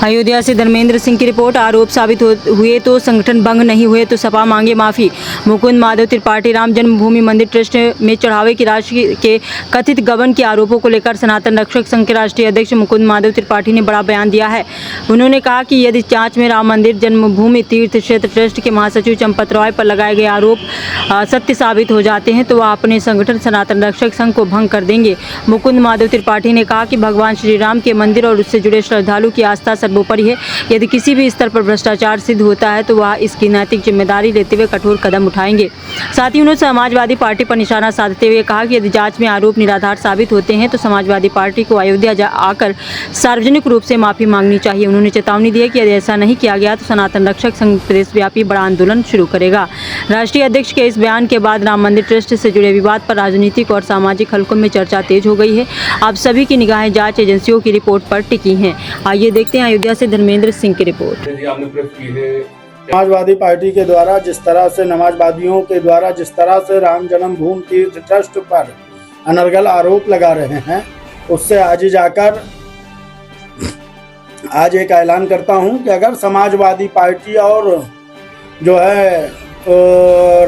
अयोध्या से धर्मेंद्र सिंह की रिपोर्ट। आरोप साबित हुए तो संगठन भंग, नहीं हुए तो सपा मांगे माफी। मुकुंद माधव त्रिपाठी राम जन्मभूमि मंदिर ट्रस्ट में चढ़ावे की राशि के कथित गबन के आरोपों को लेकर सनातन रक्षक संघ के राष्ट्रीय अध्यक्ष मुकुंद माधव त्रिपाठी ने बड़ा बयान दिया है। उन्होंने कहा कि यदि जांच में राम मंदिर जन्मभूमि तीर्थ क्षेत्र ट्रस्ट के महासचिव चंपत रॉय पर लगाए गए आरोप सत्य साबित हो जाते हैं तो वह अपने संगठन सनातन रक्षक संघ को भंग कर देंगे। मुकुंद माधव त्रिपाठी ने कहा कि भगवान श्री राम के मंदिर और उससे जुड़े श्रद्धालु की आस्था सर्वोपरि है। यदि किसी भी स्तर पर भ्रष्टाचार सिद्ध होता है तो वह इसकी नैतिक जिम्मेदारी लेते हुए कठोर कदम उठाएंगे। साथ ही उन्होंने समाजवादी पार्टी पर निशाना साधते हुए कहा कि यदि जांच में आरोप निराधार साबित होते हैं तो समाजवादी पार्टी को अयोध्या आकर सार्वजनिक रूप से माफी मांगनी चाहिए। उन्होंने चेतावनी दी है कि यदि ऐसा नहीं किया गया तो सनातन रक्षक संघ प्रदेशव्यापी बड़ा आंदोलन शुरू करेगा। राष्ट्रीय अध्यक्ष के इस बयान के बाद राम मंदिर ट्रस्ट से जुड़े विवाद पर राजनीतिक और सामाजिक हलकों में चर्चा तेज हो गई है। अब सभी की निगाहें जांच एजेंसियों की रिपोर्ट पर टिकी हैं। आइए देखते हैं अयोध्या से धर्मेंद्र सिंह की रिपोर्ट। समाजवादी पार्टी के द्वारा जिस तरह से नमाजवादियों के द्वारा जिस तरह से राम जन्मभूमि तीर्थ ट्रस्ट पर अनर्गल आरोप लगा रहे हैं, उससे आज ही जाकर आज एक ऐलान करता हूं कि अगर समाजवादी पार्टी और जो है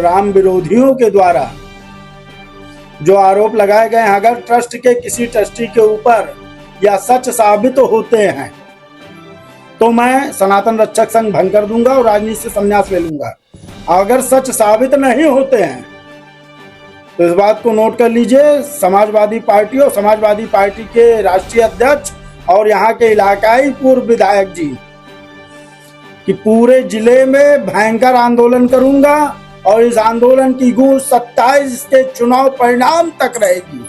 राम विरोधियों के द्वारा जो आरोप लगाए गए हैं, अगर ट्रस्ट के किसी ट्रस्टी के ऊपर या सच साबित होते हैं तो मैं सनातन रक्षक संघ भंग कर दूंगा और राजनीति से संन्यास ले लूंगा। अगर सच साबित नहीं होते हैं तो इस बात को नोट कर लीजिए, समाजवादी पार्टी और समाजवादी पार्टी के राष्ट्रीय अध्यक्ष और यहाँ के इलाकाई पूर्व विधायक जी कि पूरे जिले में भयंकर आंदोलन करूंगा और इस आंदोलन की गूंज 27 के चुनाव परिणाम तक रहेगी।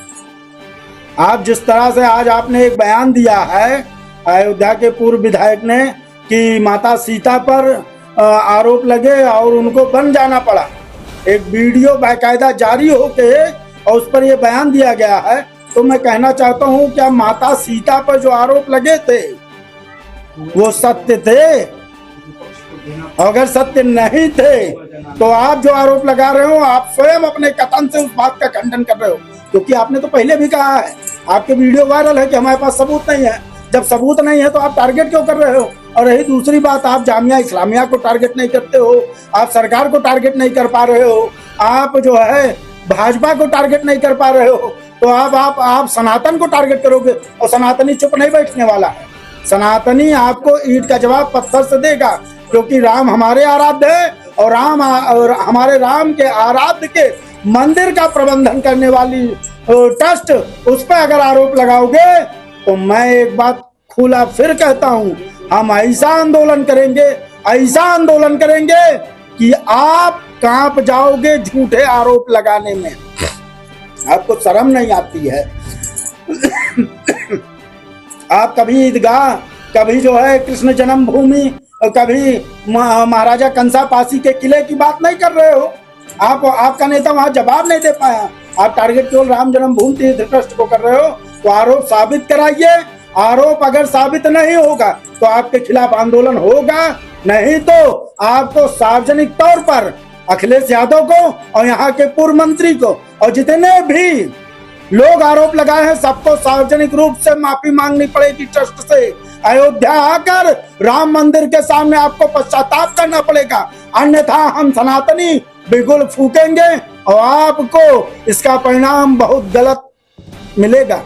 आप जिस तरह से आज आपने एक बयान दिया है अयोध्या के पूर्व विधायक ने कि माता सीता पर आरोप लगे और उनको बन जाना पड़ा, एक वीडियो बाकायदा जारी होके और उस पर यह बयान दिया गया है, तो मैं कहना चाहता हूं क्या माता सीता पर जो आरोप लगे थे वो सत्य थे? अगर सत्य नहीं थे तो आप जो आरोप लगा रहे हो आप स्वयं अपने कथन से उस बात का खंडन कर रहे हो, क्योंकि आपने तो पहले भी कहा है, आपके वीडियो वायरल है कि हमारे पास सबूत नहीं है। जब सबूत नहीं है तो आप टारगेट क्यों कर रहे हो? और रही दूसरी बात, आप जामिया इस्लामिया को टारगेट नहीं करते हो, आप सरकार को टारगेट नहीं कर पा रहे हो, आप जो है भाजपा को टारगेट नहीं कर पा रहे हो, तो आप सनातन को टारगेट करोगे और सनातनी चुप नहीं बैठने वाला है। सनातनी आपको ईंट का जवाब पत्थर से देगा, क्योंकि राम हमारे आराध्य है और हमारे राम के आराध्य के मंदिर का प्रबंधन करने वाली ट्रस्ट, उस पर अगर आरोप लगाओगे तो मैं एक बात खुला फिर कहता हूं, हम ऐसा आंदोलन करेंगे कि आप कांप जाओगे झूठे आरोप लगाने में। आपको शर्म नहीं आती है? आप कभी ईदगाह, कभी जो है कृष्ण जन्मभूमि, कभी महाराजा कंसापासी के किले की बात नहीं कर रहे हो। आपका नेता वहां जवाब नहीं दे पाया, आप टारगेट केवल राम जन्मभूमि तीर्थ ट्रस्ट को कर रहे हो। तो आरोप साबित कराइए। आरोप अगर साबित नहीं होगा तो आपके खिलाफ आंदोलन होगा, नहीं तो आपको सार्वजनिक तौर पर अखिलेश यादव को और यहाँ के पूर्व मंत्री को और जितने भी लोग आरोप लगाए हैं सबको सार्वजनिक रूप से माफी मांगनी पड़ेगी ट्रस्ट से। अयोध्या आकर राम मंदिर के सामने आपको पश्चाताप करना पड़ेगा, अन्यथा हम सनातनी बिगुल फूकेंगे और आपको इसका परिणाम बहुत गलत मिलेगा।